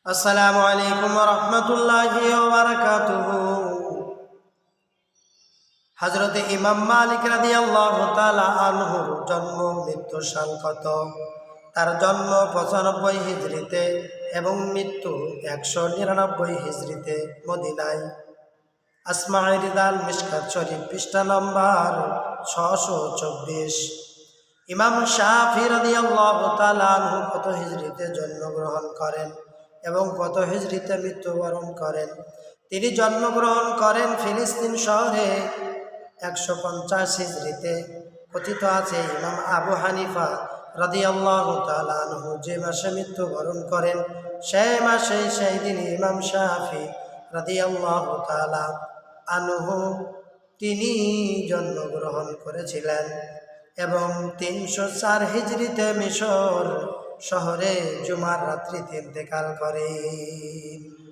আসসালামু আলাইকুম ওয়া রাহমাতুল্লাহি ওয়া বারাকাতুহু। হযরত ইমাম মালিক রাদিয়াল্লাহু তাআলা আনহুর জন্ম মৃত্যু সাল কত? তার জন্ম 95 হিজরিতে এবং মৃত্যু 199 হিজরিতে মদিনায়। আসমাঈ রিদাল মিশকাত শরীফ পৃষ্ঠা নম্বর 624। ইমাম শাফিঈ রাদিয়াল্লাহু তাআলা আনহু কত হিজরিতে জন্মগ্রহণ করেন এবং কত হিজরিতে মৃত্যুবরণ করেন? তিনি জন্মগ্রহণ করেন ফিলিস্তিন শহরে 150 হিজরিতে। কথিত আছে ইমাম আবু হানিফা রাদিয়াল্লাহু তাআলা আনহু যে মাসে মৃত্যুবরণ করেন সেই মাসেই সেই দিন ইমাম শাফিঈ রাদিয়াল্লাহু তাআলা আনহু তিনি জন্মগ্রহণ করেছিলেন এবং 304 হিজরিতে মিশর শহরে জুমার রাত্রিতে ইন্তেকাল করেন।